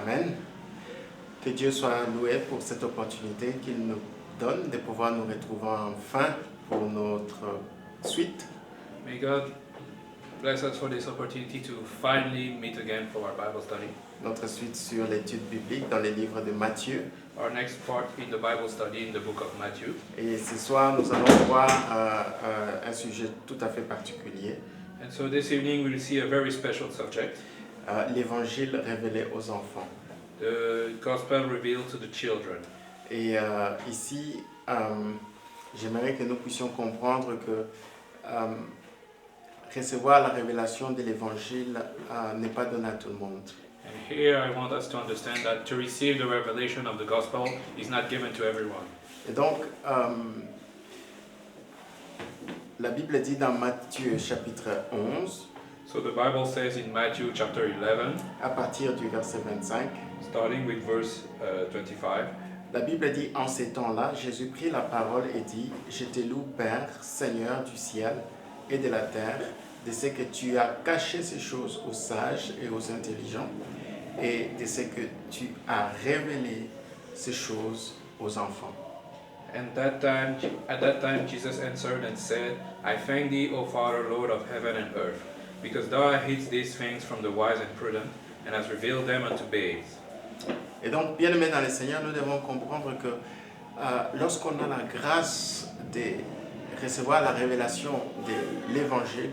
Amen. Que Dieu soit loué pour cette opportunité qu'il nous donne de pouvoir nous retrouver enfin pour notre suite. May God bless us for this opportunity to finally meet again for our Bible study. Notre suite sur l'étude biblique dans les livres de Matthieu. Our next part in the Bible study in the book of Matthew. Et ce soir, nous allons voir un sujet tout à fait particulier. And so this evening we'll see a very special subject, L'évangile révélé aux enfants. the gospel revealed to the children. Et ici, j'aimerais que nous puissions comprendre que recevoir la révélation de l'évangile n'est pas donné à tout le monde. And here I want us to understand that to receive the revelation of the gospel is not given to everyone. Et donc, la Bible dit dans Matthieu chapitre 11, So the Bible says in Matthew chapter 11, à partir du verset 25, starting with verse 25, la Bible dit, en ces temps-là, Jésus prit la parole et dit, je te loue, Père, Seigneur du ciel et de la terre, de ce que tu as caché ces choses aux sages et aux intelligents, et de ce que tu as révélé ces choses aux enfants. at that time Jesus answered and said, I thank thee, O Father, Lord of heaven and earth, because thou hast hid these things from the wise and prudent, and hast revealed them unto babes. Et donc, bien aimés dans le Seigneur, nous devons comprendre que lorsqu'on a la grâce de recevoir la révélation de l'Évangile,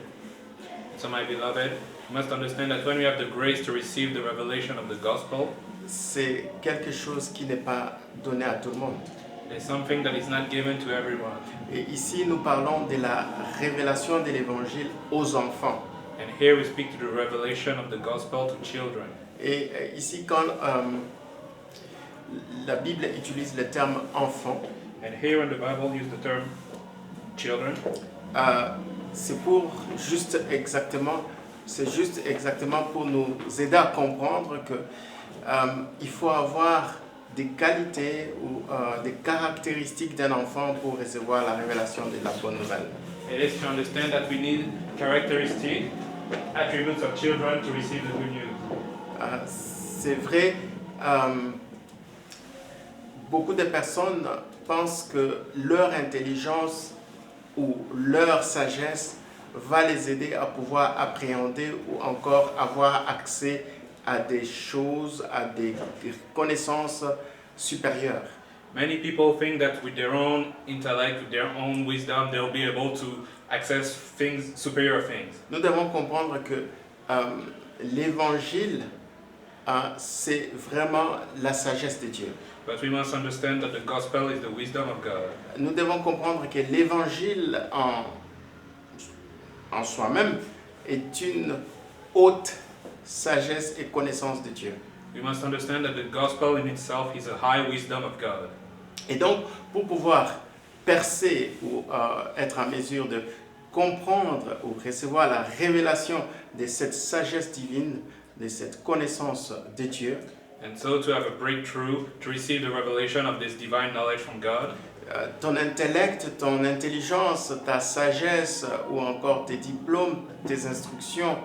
So my beloved, you must understand that when we have the grace to receive the revelation of the gospel, c'est quelque chose qui n'est pas donné à tout le monde. it's something that is not given to everyone. Et ici, nous parlons de la révélation de l'Évangile aux enfants. And here we speak to the revelation of the gospel to children. Et ici, quand la Bible utilise le terme enfant, And here when the Bible uses the term children, c'est juste exactement pour nous aider à comprendre que il faut avoir des qualités ou des caractéristiques d'un enfant pour recevoir la révélation de la bonne nouvelle. it is to understand that we need characteristics, attributes of children to receive the good news. C'est vrai, beaucoup de personnes pensent que leur intelligence ou leur sagesse va les aider à pouvoir appréhender ou encore avoir accès à des choses, à des connaissances supérieures. Many people think that with their own intellect, with their own wisdom, they'll be able to access things, superior things. Nous devons comprendre que l'évangile, c'est vraiment la sagesse de Dieu. But we must understand that the gospel is the wisdom of God. Nous devons comprendre que l'évangile en soi-même est une haute sagesse et connaissance de Dieu. We must understand that the gospel in itself is a high wisdom of God. Et donc, pour pouvoir percer ou être en mesure de comprendre ou recevoir la révélation de cette sagesse divine, de cette connaissance de Dieu, And so to have a breakthrough, to receive the revelation of this divine knowledge from God, ton intellect, ton intelligence, ta sagesse ou encore tes diplômes, tes instructions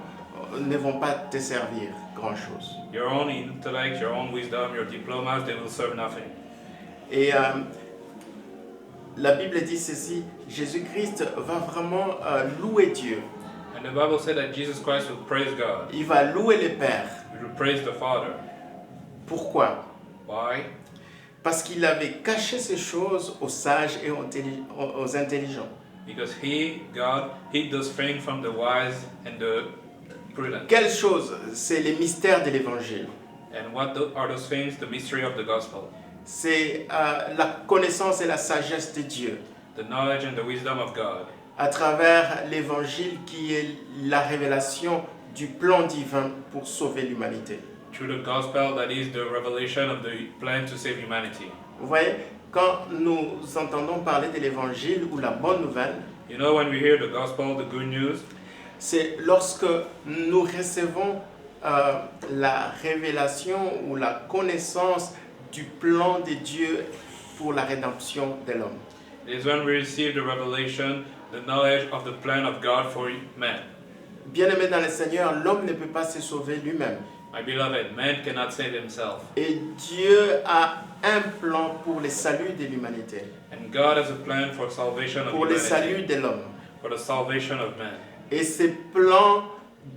ne vont pas te servir grand-chose. your own intellect, your own wisdom, your diplomas, they will serve nothing. Et la Bible dit ceci, Jésus-Christ va vraiment louer Dieu. And the Bible said that Jesus Christ will praise God. Il va louer le Père. He will praise the Father. Pourquoi? Why? Parce qu'il avait caché ces choses aux sages et aux intelligents. Because He, God, hid those things from the wise and the prudent. Quelles choses? C'est les mystères de l'Évangile. And what are those things? The mystery of the gospel. C'est la connaissance et la sagesse de Dieu The knowledge and the wisdom of God. à travers l'Évangile qui est la révélation du plan divin pour sauver l'humanité. Through the gospel, that is the revelation of the plan to save humanity. Vous voyez, quand nous entendons parler de l'Évangile ou la bonne nouvelle, You know, when we hear the gospel, the good news, c'est lorsque nous recevons la révélation ou la connaissance du plan de Dieu pour la rédemption de l'homme. it is when we receive the revelation, the knowledge of the plan of God for man. Bien-aimé dans le Seigneur, l'homme ne peut pas se sauver lui-même. My beloved, man cannot save himself. Et Dieu a un plan pour le salut de l'humanité, And God has a plan for salvation of pour le humanity, salut de l'homme. for the salvation of man. Et ce plan,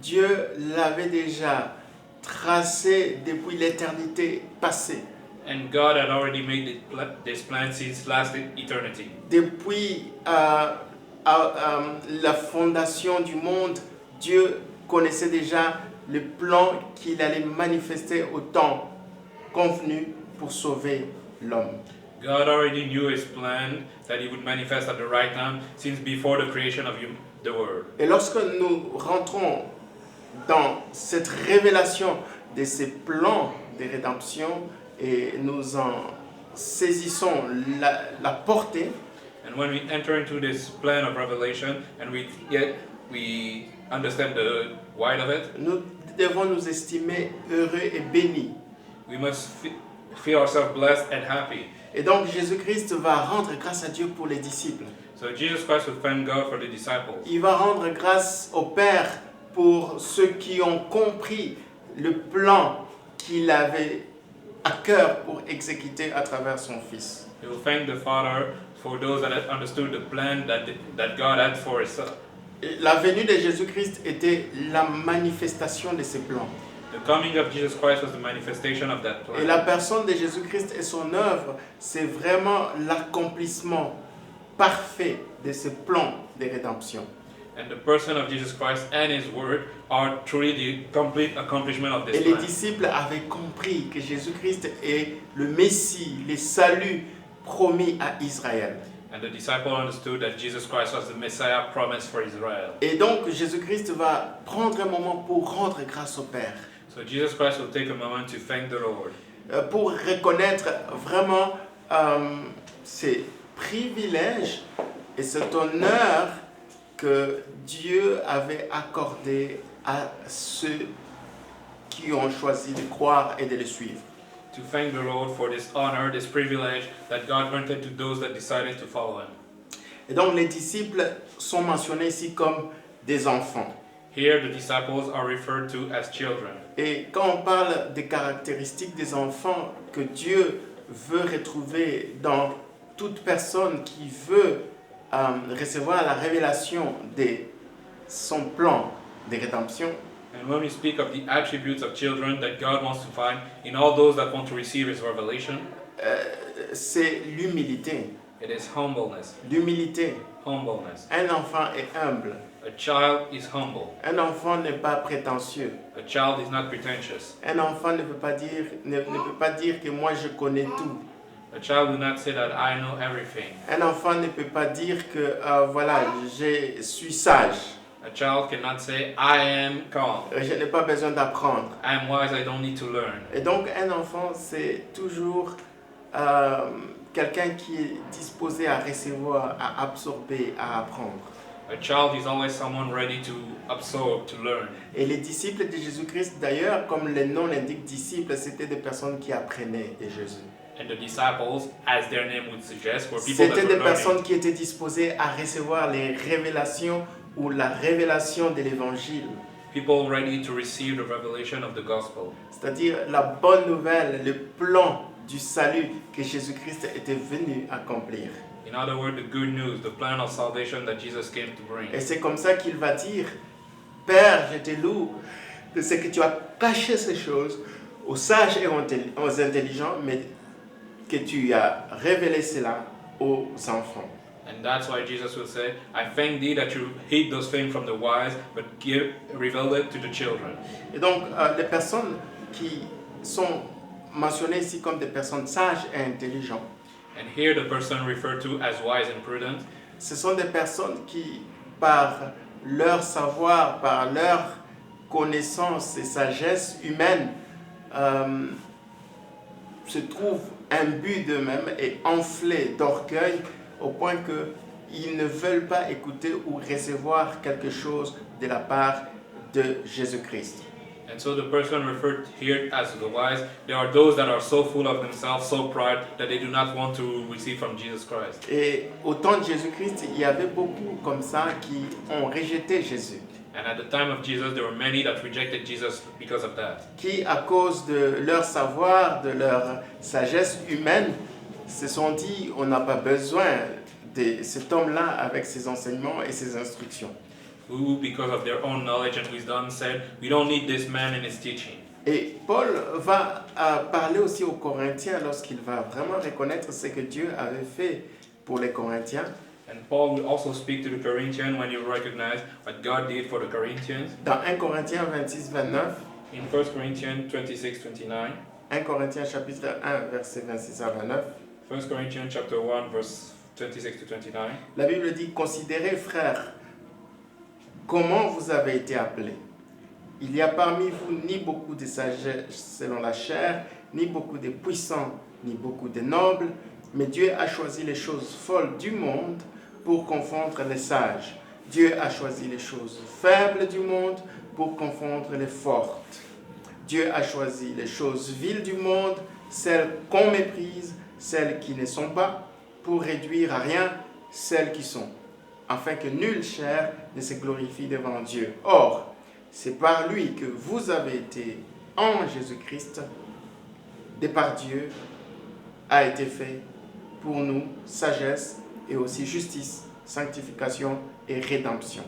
Dieu l'avait déjà tracé depuis l'éternité passée. And God had already made this plan since last eternity. Depuis la fondation du monde, Dieu connaissait déjà le plan qu'il allait manifester au temps convenu pour sauver l'homme. God already knew his plan that he would manifest at the right time since before the creation of the world. Et lorsque nous rentrons dans cette révélation de ces plans de rédemption et nous en saisissons la portée, And when we enter into this plan of revelation and we understand the wide of it, nous devons nous estimer heureux et bénis. we must feel ourselves blessed and happy. Et donc Jésus-Christ va rendre grâce à Dieu pour les disciples. So Jesus Christ will thank God for the disciples. Il va rendre grâce au Père pour ceux qui ont compris le plan qu'il avait à cœur pour exécuter à travers son Fils. He will thank the Father for those that had understood the plan that God had for his Son. La venue de Jésus-Christ était la manifestation de ces plans. The coming of Jesus Christ was the manifestation of that Et la plan. personne de Jésus-Christ et son œuvre, c'est vraiment l'accomplissement parfait de ce plan de rédemption. And the person of Jesus Christ and his word are truly the complete accomplishment of Et this les plan. disciples avaient compris que Jésus-Christ est le Messie, le salut promis à Israël. And the disciple understood that Jesus Christ was the Messiah promised for Israel. Et donc Jésus-Christ va prendre un moment pour rendre grâce au Père, So Jesus Christ will take a moment to thank the Lord, pour reconnaître vraiment ces privilèges et cet honneur que Dieu avait accordé à ceux qui ont choisi de croire et de le suivre. to thank the Lord for this honor, this privilege that God granted to those that decided to follow him. Et donc les disciples sont mentionnés ici comme des enfants. Here the disciples are referred to as children. Et quand on parle des caractéristiques des enfants que Dieu veut retrouver dans toute personne qui veut recevoir la révélation de son plan de rédemption, And when we speak of the attributes of children that God wants to find in all those that want to receive his revelation, c'est l'humilité. it is humbleness. L'humilité. Humbleness. Un enfant est humble. A child is humble. Un enfant n'est pas prétentieux. A child is not pretentious. Un enfant ne peut pas dire que moi je connais tout. A child will not say that I know everything. Un enfant ne peut pas dire que voilà, je suis sage. A child cannot say I am calm. Je n'ai pas besoin d'apprendre. I am wise, I don't need to learn. Et donc un enfant, c'est toujours quelqu'un qui est disposé à recevoir, à absorber, à apprendre. A child is always someone ready to absorb, to learn. Et les disciples de Jésus-Christ, d'ailleurs, comme le nom l'indique, disciples, c'était des personnes qui apprenaient de Jésus. And the disciples, as their name would suggest, were people that C'était were des learning. personnes qui étaient disposées à recevoir les révélations ou la révélation de l'évangile. People ready to receive the revelation of the gospel. C'est-à-dire la bonne nouvelle, le plan du salut que Jésus-Christ était venu accomplir. In other words, the good news, the plan of salvation that Jesus came to bring. Et c'est comme ça qu'il va dire, Père, je te loue de ce que tu as caché ces choses aux sages et aux intelligents, mais que tu as révélé cela aux enfants. And that's why Jesus will say, I thank thee that you hid those things from the wise, but revealed it to the children. Et donc, les personnes qui sont mentionnées ici comme des personnes sages et intelligentes, And here the person referred to as wise and prudent, ce sont des personnes qui, par leur savoir, par leur connaissance et sagesse humaine, se trouvent imbus d'eux-mêmes et enflés d'orgueil au point qu'ils ne veulent pas écouter ou recevoir quelque chose de la part de Jésus-Christ. and so the person referred here as the wise, there are those that are so full of themselves, so proud, that they do not want to receive from Jesus Christ. Et au temps de Jésus-Christ, il y avait beaucoup comme ça qui ont rejeté Jésus. And at the time of Jesus, there were many that rejected Jesus because of that. qui, à cause de leur savoir, de leur sagesse humaine, se sont dit, on n'a pas besoin de cet homme-là avec ses enseignements et ses instructions. Who, because of their own knowledge and wisdom, said, we don't need this man and his teaching. Et Paul va parler aussi aux Corinthiens lorsqu'il va vraiment reconnaître ce que Dieu avait fait pour les Corinthiens. And Paul will also speak to the Corinthians when he recognized what God did for the Corinthians. Dans 1 Corinthiens 26-29, In 1 Corinthians 26:29, 1 Corinthiens chapitre 1, versets 26 à 29, 1 Corinthians chapter 1, verse 26 to 29, la Bible dit, considérez frères, comment vous avez été appelés. Il n'y a parmi vous ni beaucoup de sagesse selon la chair, ni beaucoup de puissants, ni beaucoup de nobles, mais Dieu a choisi les choses folles du monde pour confondre les sages. Dieu a choisi les choses faibles du monde pour confondre les fortes. Dieu a choisi les choses viles du monde, celles qu'on méprise, celles qui ne sont pas, pour réduire à rien celles qui sont, afin que nulle chair ne se glorifie devant Dieu. Or, c'est par lui que vous avez été en Jésus-Christ, de par Dieu, a été fait pour nous sagesse et aussi justice, sanctification et rédemption.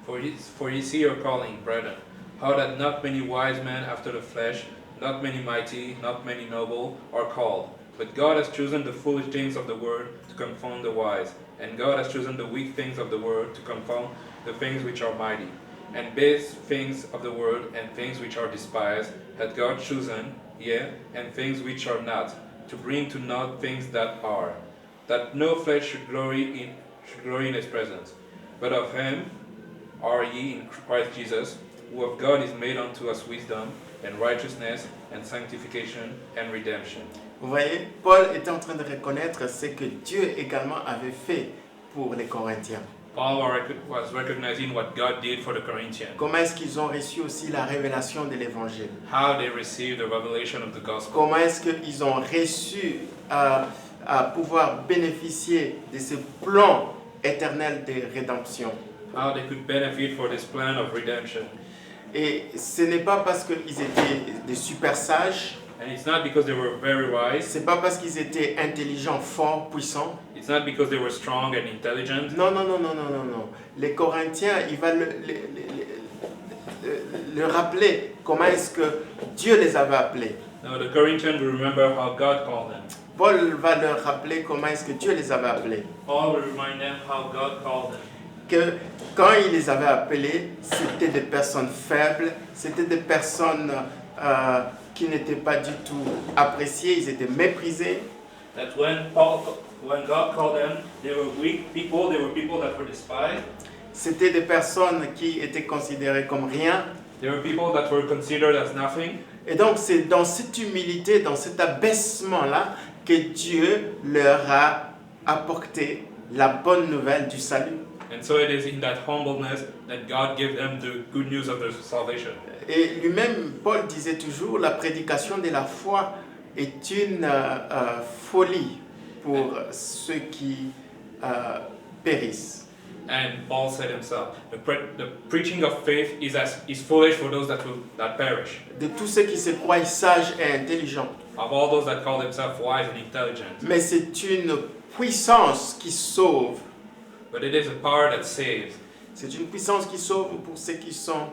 For ye see your calling, brethren, how that not many wise men after the flesh, not many mighty, not many noble, are called. But God has chosen the foolish things of the world to confound the wise, and God has chosen the weak things of the world to confound the things which are mighty. And base things of the world and things which are despised hath God chosen, yea, and things which are not, to bring to naught things that are, that no flesh should glory in his presence. But of him are ye in Christ Jesus, who of God is made unto us wisdom, and righteousness, and sanctification, and redemption. Vous voyez, Paul était en train de reconnaître ce que Dieu également avait fait pour les Corinthiens. Paul was recognizing what God did for the Corinthians, Comment est-ce qu'ils ont reçu aussi la révélation de l'Évangile? how they received the revelation of the gospel, Comment est-ce qu'ils ont reçu à pouvoir bénéficier de ce plan éternel de rédemption? how they could benefit for this plan of redemption. Et ce n'est pas parce qu'ils étaient des super sages, And it's not because they were very wise, c'est pas parce qu'ils étaient intelligents, forts, puissants. it's not because they were strong and intelligent. Non, non, non, non, non, non, non. Les Corinthiens, il va le rappeler comment est-ce que Dieu les avait appelés. Now the Corinthians will remember how God called them. Paul va leur rappeler comment est-ce que Dieu les avait appelés. Paul will remind them how God called them. Que quand il les avait appelés, c'était des personnes faibles, c'était des personnes qui n'étaient pas du tout appréciées, ils étaient méprisés. That when God called them, they were weak people, they were people that were despised. C'était des personnes qui étaient considérées comme rien. They were people that were considered as nothing. Et donc c'est dans cette humilité, dans cet abaissement-là, que Dieu leur a apporté la bonne nouvelle du salut. And so it is in that humbleness that God gave them the good news of their salvation. Et lui-même, Paul disait toujours, la prédication de la foi est une folie pour ceux qui périssent. And Paul said himself, the preaching of faith is foolish for those that perish. De tous ceux qui se croient sages et intelligents. Of all those that call themselves wise and intelligent. Mais c'est une puissance qui sauve. But it is a power that saves. C'est une puissance qui sauve pour ceux qui sont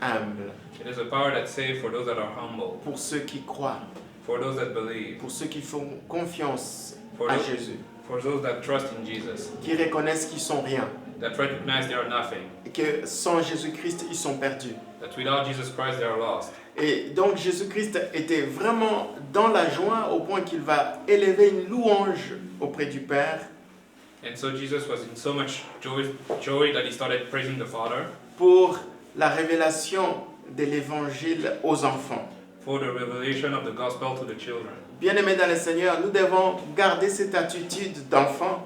humbles. It is a power that saves for those that are humble, Pour ceux qui croient. for those that believe, Pour ceux qui font confiance for à those, Jésus. for those that trust in Jesus, Qui reconnaissent qu'ils sont rien. that recognize they are nothing, Et que sans Jésus-Christ, ils sont perdus. that without Jesus Christ they are lost. Et donc Jésus-Christ était vraiment dans la joie au point qu'il va élever une louange auprès du Père And so Jesus was in so much joy that he started praising the Father pour la révélation de l'Évangile aux enfants. for the revelation of the gospel to the children. Bien-aimés dans le Seigneur, nous devons garder cette attitude d'enfant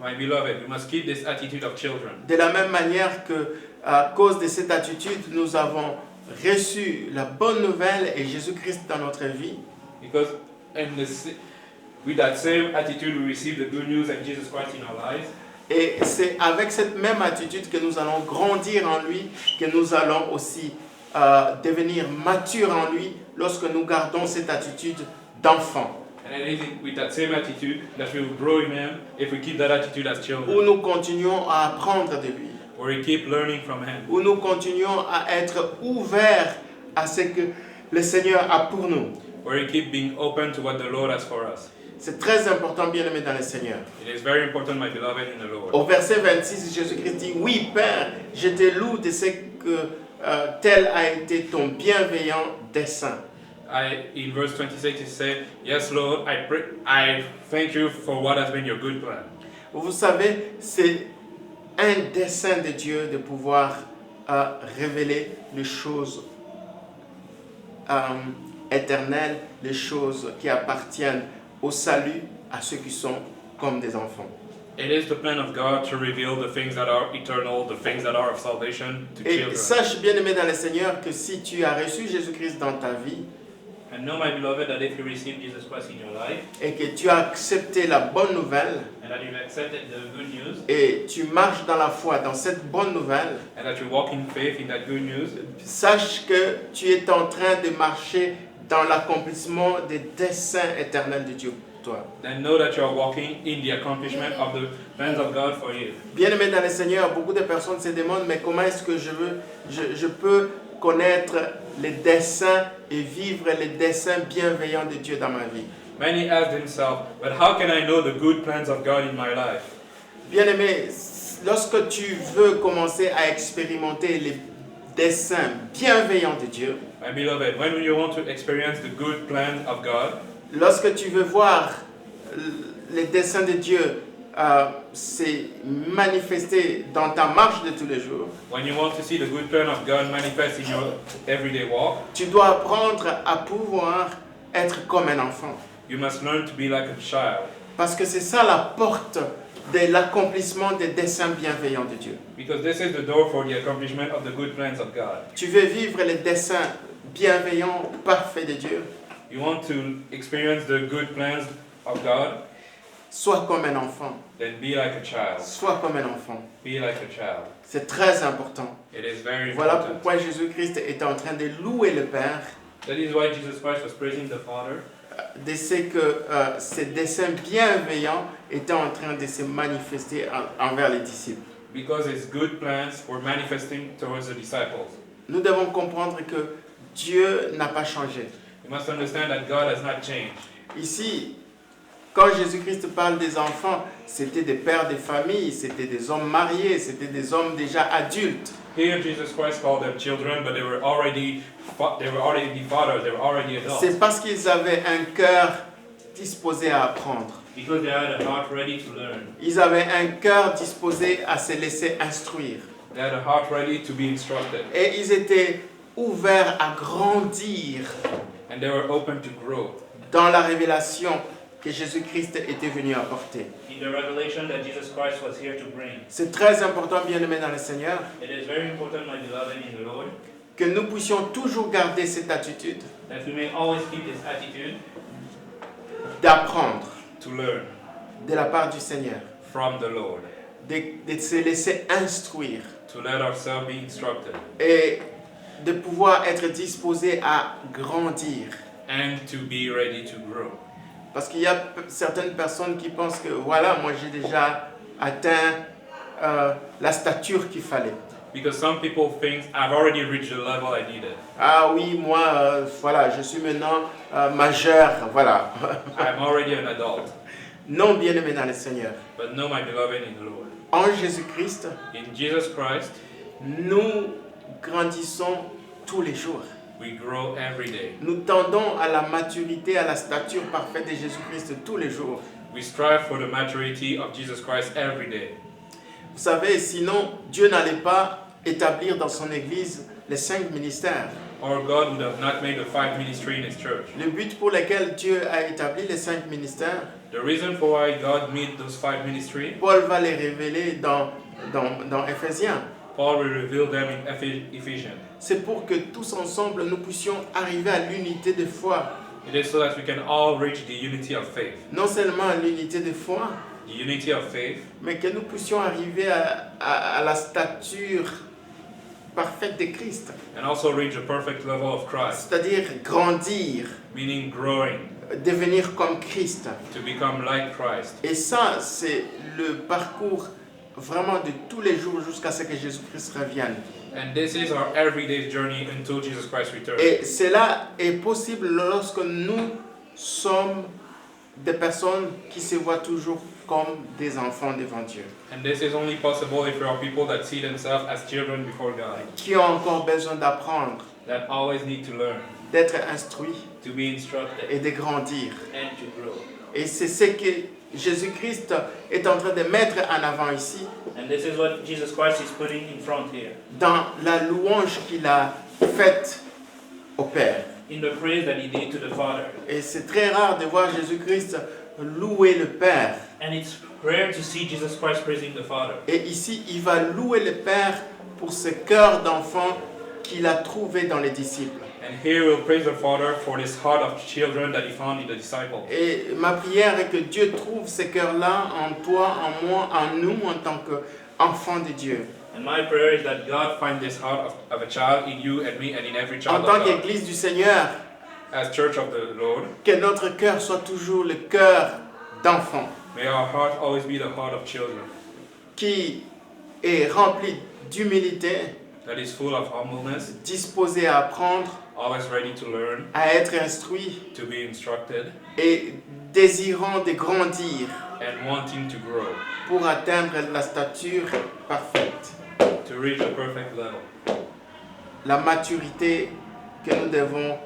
My beloved, we must keep this attitude of children. de la même manière que, à cause de cette attitude, nous avons reçu la bonne nouvelle et Jésus-Christ dans notre vie. Because with that same attitude we receive the good news and Jesus Christ in our lives. Et c'est avec cette même attitude que nous allons grandir en lui, que nous allons aussi devenir matures en lui lorsque nous gardons cette attitude d'enfant. And it is with that same attitude that we will grow in Him if we keep that attitude as Où children, nous continuons à apprendre de lui, where we keep learning from Him, où nous continuons à être ouverts à ce que le Seigneur a pour nous. where we keep being open to what the Lord has for us. C'est très important, bien-aimé dans le Seigneur. It is very important, my beloved, in the Lord. Au verset 26, Jésus-Christ dit, oui, Père, je te loue de ce que tel a été ton bienveillant dessein. In verse 26 it says, yes, Lord, I thank you for what has been your good plan. Vous savez, c'est un dessein de Dieu de pouvoir révéler les choses éternelles, les choses qui appartiennent au salut à ceux qui sont comme des enfants. It is the plan of God to reveal the things that are eternal, the things that are of salvation to Et children. sache, bien-aimé dans le Seigneur, que si tu as reçu Jésus-Christ dans ta vie And know, my beloved, that if you receive Jesus Christ in your life, et que tu as accepté la bonne nouvelle and that you've accepted the good news, et tu marches dans la foi, dans cette bonne nouvelle, and that you walk in faith in that good news, sache que tu es en train de marcher dans l'accomplissement des desseins éternels de Dieu pour toi. then know that you are walking in the accomplishment of the plans of God for you. Bien-aimé dans le Seigneur, beaucoup de personnes se demandent, mais comment est-ce que je peux connaître les desseins et vivre les desseins bienveillants de Dieu dans ma vie? Many ask themselves, but how can I know the good plans of God in my life? Bien-aimé, lorsque tu veux commencer à expérimenter les desseins bienveillants de Dieu, My beloved, when you want to experience the good plan of God, lorsque tu veux voir les desseins de Dieu se manifester dans ta marche de tous les jours, when you want to see the good plan of God manifest in your everyday walk, tu dois apprendre à pouvoir être comme un enfant. you must learn to be like a child. Parce que c'est ça la porte de l'accomplissement des desseins bienveillants de Dieu. Because this is the door for the accomplishment of the good plans of God. Tu veux vivre les desseins bienveillants, parfaits de Dieu, You want to experience the good plans of God, sois comme un enfant. then be like a child. Sois comme un enfant. Be like a child. C'est très important. It is very Voilà important. pourquoi Jésus-Christ est en train de louer le Père That is why Jesus Christ was praising the Father, de ce que ces desseins bienveillants étaient en train de se manifester envers les disciples. because his good plans were manifesting towards the disciples. Nous devons comprendre que Dieu n'a pas changé. You must understand that God has not changed. Ici, quand Jésus-Christ parle des enfants, c'était des pères de famille, c'était des hommes mariés, c'était des hommes déjà adultes. Here Jesus Christ called them children, but they were already fathers, they were already adults. C'est parce qu'ils avaient un cœur disposé à apprendre. Because they had a heart ready to learn. Ils avaient un cœur disposé à se laisser instruire. They had a heart ready to be instructed. Et ils étaient ouverts à grandir And they were open to grow dans la révélation que Jésus-Christ était venu apporter. in the revelation that Jesus Christ was here to bring. C'est très important, bien-aimés dans le Seigneur, It is very important, my beloved in the Lord, que nous puissions toujours garder cette attitude that we may always keep this attitude d'apprendre to learn de la part du Seigneur, from the Lord, de se laisser instruire to let ourselves be instructed, et de pouvoir être disposé à grandir. and to be ready to grow. Parce qu'il y a certaines personnes qui pensent que voilà, moi j'ai déjà atteint la stature qu'il fallait. Because some people think I've already reached the level I needed. Ah oui, moi, voilà, je suis maintenant majeur, voilà. I'm already an adult. Non, bien-aimé dans le Seigneur. But no, my beloved in the Lord. En Jésus-Christ, In Jesus Christ, nous grandissons tous les jours. we grow every day. Nous tendons à la maturité, à la stature parfaite de Jésus-Christ tous les jours. We strive for the maturity of Jesus Christ every day. Vous savez, sinon, Dieu n'allait pas établir dans son Église les 5 ministères. Or God would have not made the 5 ministry in His church. Le but pour lequel Dieu a établi les 5 ministères, The reason for why God made those 5 ministry, Paul va les révéler dans Éphésiens. Paul will reveal them in Ephesians. C'est pour que tous ensemble, nous puissions arriver à l'unité de foi. It is so that we can all reach the unity of faith. Non seulement à l'unité de foi, the unity of faith, mais que nous puissions arriver à la stature parfaite de Christ. and also reach a perfect level of Christ, C'est-à-dire grandir, meaning growing, devenir comme Christ. to become like Christ. Et ça, c'est le parcours vraiment de tous les jours jusqu'à ce que Jésus-Christ revienne. And this is our everyday journey until Jesus Christ returns. Et cela est possible lorsque nous sommes des personnes qui se voient toujours comme des enfants devant Dieu, And this is only possible if we are people that see themselves as children before God, qui ont encore besoin d'apprendre, that always need to learn, d'être instruits to be instructed, et de grandir. and to grow. Et c'est ce que Jésus-Christ est en train de mettre en avant ici, And this is what Jesus Christ is putting in front here. dans la louange qu'il a faite au Père. In the praise that he did to the Father. Et c'est très rare de voir Jésus-Christ louer le Père. And it's rare to see Jesus Christ praising the Father. Et ici, il va louer le Père pour ce cœur d'enfant qu'il a trouvé dans les disciples. And here we'll praise the Father for this heart of children that he found in the disciples. Et ma prière est que Dieu trouve ce cœur-là en toi, en moi, en nous, en tant qu'enfants de Dieu. And my prayer is that God find this heart of a child in you and me and in every En child tant of God. qu'Église du Seigneur, As church of the Lord, que notre cœur soit toujours le cœur d'enfant, may our heart always be the heart of children, qui est rempli d'humilité, that is full of humbleness, disposé à apprendre, always ready to learn, à être instruit to be instructed, et désirant de grandir and wanting to grow, pour atteindre la stature parfaite, to reach a perfect level. la maturité que nous devons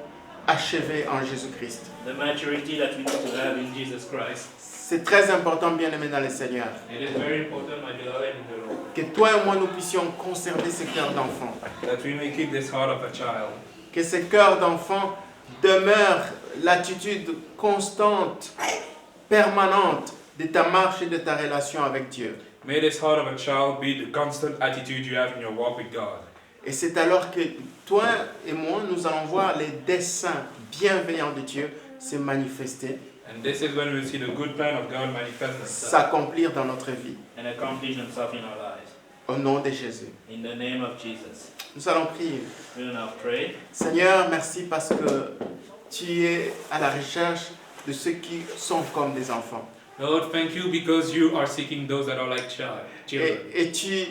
achever en Jésus-Christ. The maturity that we need to have in Jesus Christ. C'est très important, bien-aimés dans le Seigneur, It is very important, my beloved in the Lord, que toi et moi nous puissions conserver ce cœur d'enfant, that we may keep this heart of a child, que ce cœur d'enfant demeure l'attitude constante, permanente de ta marche et de ta relation avec Dieu. May this heart of a child be the constant attitude you have in your walk with God. Et c'est alors que toi et moi, nous allons voir les desseins bienveillants de Dieu se manifester, And this is when we see the good plan of God manifest itself s'accomplir dans notre vie. And accomplish himself in our lives. Au nom de Jésus. In the name of Jesus. Nous allons prier. We will now pray. Seigneur, merci parce que tu es à la recherche de ceux qui sont comme des enfants. Lord, thank you because you are seeking those that are like children. Et tu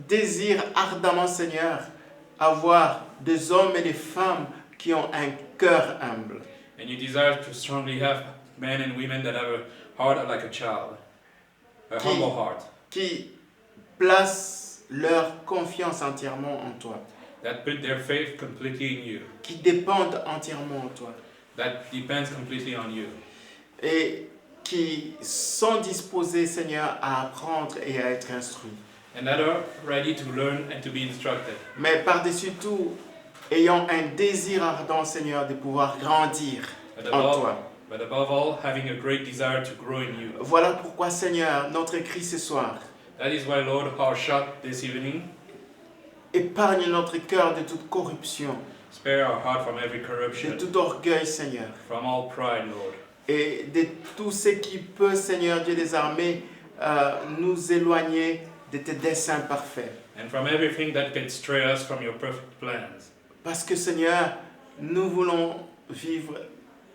désires ardemment, Seigneur, avoir des hommes et des femmes qui ont un cœur humble. And you desire to strongly have men and women that have a heart like a child, a humble heart, Qui placent leur confiance entièrement en toi. that put their faith completely in you, Qui dépendent entièrement en toi. that depends completely on you, Et qui sont disposés, Seigneur, à apprendre et à être instruits. and that are ready to learn and to be instructed. Mais par-dessus tout, ayant un désir ardent, Seigneur, de pouvoir grandir But en above, toi. but above all, having a great desire to grow in you. Voilà pourquoi, Seigneur, notre cri ce soir, That is why, Lord, our shot this evening, épargne notre cœur de toute corruption, spare our heart from every de corruption, tout orgueil, Seigneur, from all pride, Lord, et de tout ce qui peut, Seigneur Dieu des armées, nous éloigner de tes desseins parfaits. and from everything that can stray us from your perfect plans. Parce que, Seigneur, nous voulons vivre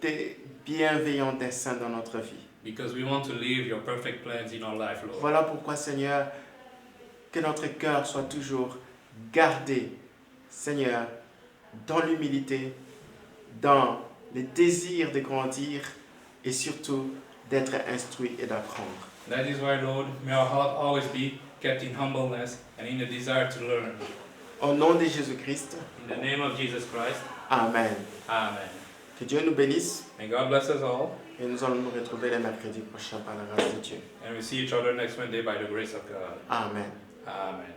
tes bienveillants desseins dans notre vie. Because we want to live your perfect plans in our life, Lord. Voilà pourquoi, Seigneur, que notre cœur soit toujours gardé, Seigneur, dans l'humilité, dans le désir de grandir et surtout d'être instruit et d'apprendre. That is why, Lord, may our heart always be kept in humbleness and in a desire to learn. Au nom de Jésus-Christ, In the name of Jesus Christ. Amen. Amen. Que Dieu nous bénisse May God bless us all, et nous allons nous retrouver le mercredi prochain par la grâce de Dieu. and we see each other next Monday by the grace of God. Amen. Amen.